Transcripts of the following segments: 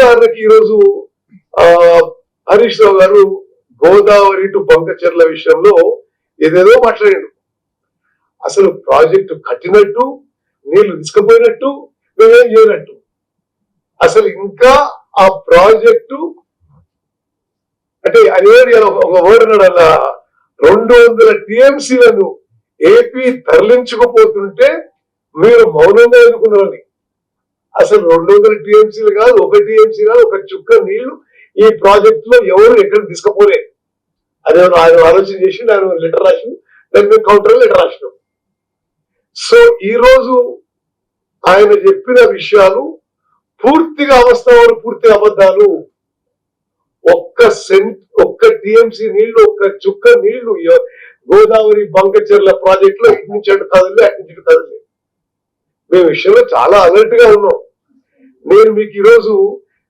ఉదాహరణకి ఈరోజు హరీష్ రావు గారు గోదావరి టు బంకచర్ల విషయంలో ఏదేదో మాట్లాడాడు. అసలు ప్రాజెక్టు కట్టినట్టు, నీళ్లు తీసుకుపోయినట్టు, మేమేం చేయనట్టు. అసలు ఇంకా ఆ ప్రాజెక్టు అంటే అదే ఒక వర్డ్ అన్నాడు అలా, 200 టీఎంసీలను ఏపీ తరలించుకుపోతుంటే మీరు మౌనంగా ఎదుర్కొన్నారని. అసలు 200 టీఎంసీలు కాదు, 1 టీఎంసీ కాదు, ఒక చుక్క నీళ్లు ఈ ప్రాజెక్ట్ లో ఎవరు ఎక్కడ తీసుకుపోలే. అదే ఆయన ఆలోచన చేసి ఆయన లెటర్ రాసిన, దాని మీద కౌంటర్ లెటర్ రాసినాం. సో ఈ రోజు ఆయన చెప్పిన విషయాలు పూర్తిగా అవాస్తవాలు, పూర్తిగా అబద్ధాలు. ఒక్క టీఎంసీ నీళ్లు, ఒక్క చుక్క నీళ్లు గోదావరి బంకచర్ల ప్రాజెక్ట్ లో ఇటు నుంచి అటు కదలే, అటు నుంచి ఇటు కదలే. మేము విషయంలో చాలా అలర్ట్ గా ఉన్నాం. నేను మీకు ఈరోజు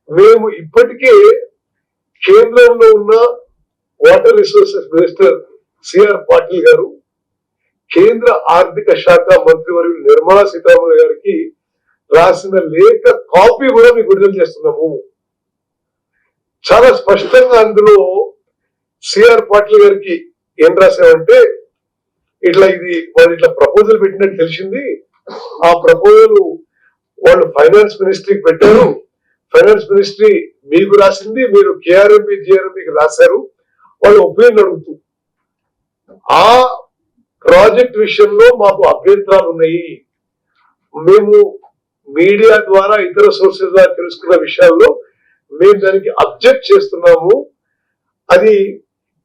మేము ఇప్పటికే కేంద్రంలో ఉన్న water resources minister CR Patil గారు, కేంద్ర ఆర్థిక శాఖ మంత్రివర్యులు నిర్మలా సీతారామన్ గారికి రాసిన లేఖ కాపీ కూడా మీకు విడుదల చేస్తున్నాము. చాలా స్పష్టంగా అందులో సిఆర్ పాటిల్ గారికి ఏం రాశామంటే, ఇది వాళ్ళు ఇట్లా ప్రపోజల్ పెట్టినట్టు తెలిసింది. ఆ ప్రపోజల్ వాళ్ళు ఫైనాన్స్ మినిస్ట్రీకి పెట్టారు. ఫైనాన్స్ మినిస్ట్రీ మీకు రాసింది, మీరు కేఆర్ఎంపీ జిఆర్ఎంపీకి రాశారు. వాళ్ళు ఒపీనియన్ అడుగుతూ ఆ ప్రాజెక్ట్ విషయంలో మాకు అభ్యంతరాలు ఉన్నాయి. మేము మీడియా ద్వారా, ఇతర సోర్సెస్ ద్వారా తెలుసుకున్న విషయాల్లో మేము దానికి అబ్జెక్ట్ చేస్తున్నాము. అది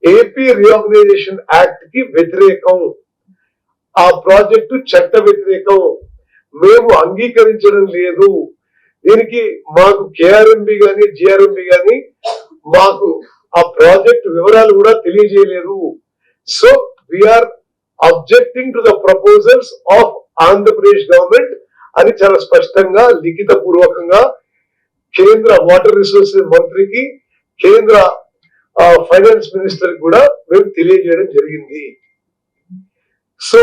ఏపీ రీఆర్గనైజేషన్ యాక్ట్ కి వ్యతిరేకం. ఆ ప్రాజెక్టు చట్ట వ్యతిరేకం. మేము అంగీకరించడం లేదు. దీనికి మాకు కేఆర్ఎంబి గాని జిఆర్ఎంబి గాని మాకు ఆ ప్రాజెక్ట్ వివరాలు కూడా తెలియజేయలేదు. So we are objecting to the proposals of Andhra Pradesh government అని చాలా స్పష్టంగా లిఖిత పూర్వకంగా కేంద్ర వాటర్ రిసోర్సెస్ మంత్రికి, కేంద్ర ఫైనాన్స్ మినిస్టర్ కూడా మేము తెలియజేయడం జరిగింది. సో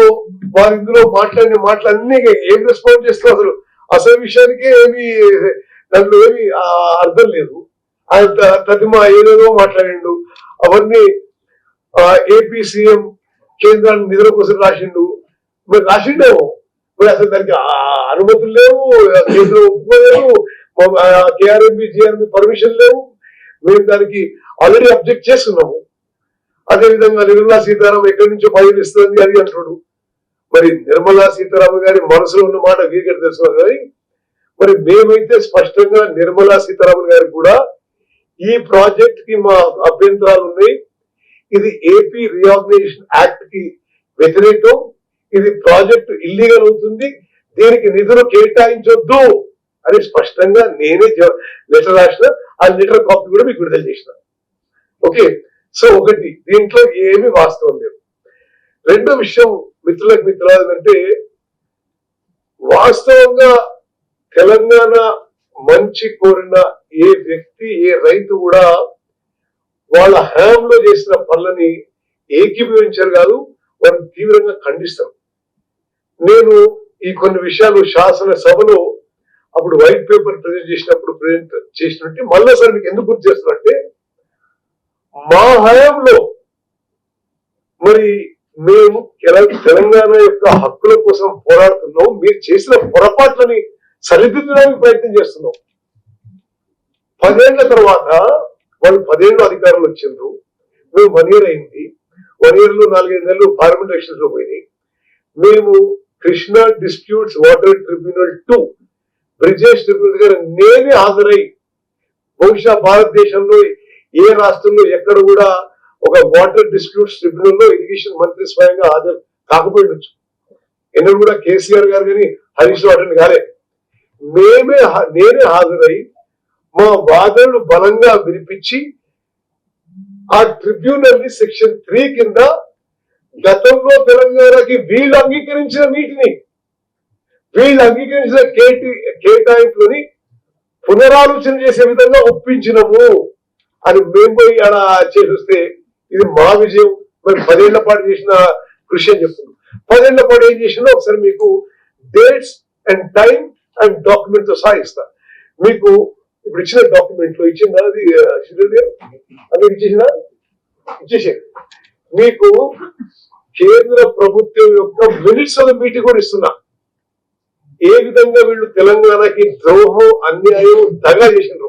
వారు ఇందులో మాట్లాడిన మాటలన్నీ ఏం రెస్పాండ్ చేస్తారు, అసలు విషయానికి ఏమి దాంట్లో ఏమి అర్థం లేదు. ఆయన ప్రతిమ ఏదేదో మాట్లాడిండు. అవన్నీ ఏపీ సీఎం కేంద్రాన్ని నిధుల కోసం రాసిండు. మరి రాసిండేమో, మరి అసలు దానికి అనుమతులు లేవు, కేంద్రం ఒప్పుకోలేవు, కేఆర్ఎంపీ జిఆర్ఎంపీ పర్మిషన్ లేవు. మేము దానికి ఆల్రెడీ అబ్జెక్ట్ చేస్తున్నాము. అదేవిధంగా నిర్మలా సీతారామన్ ఎక్కడి నుంచో ఫైల్ ఇస్తుంది అది అంటున్నాడు. మరి నిర్మలా సీతారామన్ గారి మనసులో ఉన్న మాట వీరికి తెలుసు కానీ, మరి మేమైతే స్పష్టంగా నిర్మలా సీతారామన్ గారికి కూడా ఈ ప్రాజెక్ట్ కి మా అభ్యంతరాలు ఉన్నాయి. ఇది ఏపీ రీఆర్గనైజేషన్ యాక్ట్ కి వ్యతిరేకం. ఇది ప్రాజెక్ట్ ఇల్లీగల్ అవుతుంది. దీనికి నిధులు కేటాయించొద్దు అని స్పష్టంగా నేనే లెటర్ రాసిన. ఆ లెటర్ కాపీ కూడా మీకు విడుదల చేసిన. ఓకే, సో ఒకటి, దీంట్లో ఏమి వాస్తవం లేదు. రెండో విషయం మిత్రురాలు అంటే, వాస్తవంగా తెలంగాణ మంచి కోరిన ఏ వ్యక్తి, ఏ రైతు కూడా వాళ్ళ హయాంలో చేసిన పనులని ఏకీభవించారు కాదు, వాళ్ళని తీవ్రంగా ఖండిస్తారు. నేను ఈ కొన్ని విషయాలు శాసనసభలో అప్పుడు వైట్ పేపర్ ప్రజెంట్ చేసినట్టు మళ్ళీసారి మీకు ఎందుకు గుర్తు చేస్తున్నట్టే, మా హయాంలో మరి మేము తెలంగాణ యొక్క హక్కుల కోసం పోరాడుతున్నాం. మీరు చేసిన పొరపాట్లని సరిదిద్దడానికి ప్రయత్నం చేస్తున్నాం. 10 ఏళ్ల తర్వాత వాళ్ళు 10 ఏళ్ళు అధికారులు వచ్చిండ్రు. మేము 1 year అయింది. 1 year లో 4-5 నెలలు పార్లమెంట్ ఎలక్షన్స్ లో పోయినాయి. మేము Krishna disputes water tribunal 2 Brijesh tribunal గారు నేనే హాజరై, బహుశా భారతదేశంలో ఏ రాష్ట్రంలో ఎక్కడ కూడా ఒక వాటర్ డిస్ప్యూట్స్ ట్రిబ్యునల్ లో ఇరిగేషన్ మంత్రి స్వయంగా హాజరు కాకపోయిండొచ్చు. ఎన్నడూ కూడా కేసీఆర్ గారు కానీ హరీష్ రావు అటెండ్ కాలే. నేనే హాజరై మా వాదనలు బలంగా వినిపించి ఆ ట్రిబ్యునల్ ని సెక్షన్ 3 కింద గతంలో తెలంగాణకి వీళ్ళు అంగీకరించిన నీటిని, వీళ్ళు అంగీకరించిన కేటాయింపులని పునరాలోచన చేసే విధంగా ఒప్పించినము అని మేము పోయి అలా చేస్తే ఇది మా విజయం. మరి 10 ఏళ్ల పాటు చేసిన కృషి అని చెప్తున్నాం. 10 ఏళ్ల పాటు ఏం చేసినా ఒకసారి మీకు dates and time and document తో సహా ఇస్తా. మీకు ఇప్పుడు ఇచ్చిన డాక్యుమెంట్ లో ఇచ్చిందా అది శ్రీదేవి అది ఇచ్చేసే మీకు కేంద్ర ప్రభుత్వం యొక్క మినిట్స్ ఆఫ్ ద మీటింగ్ కూడా ఇస్తున్నా. ఏ విధంగా వీళ్ళు తెలంగాణకి ద్రోహం అన్యాయం దగా చేసినారు.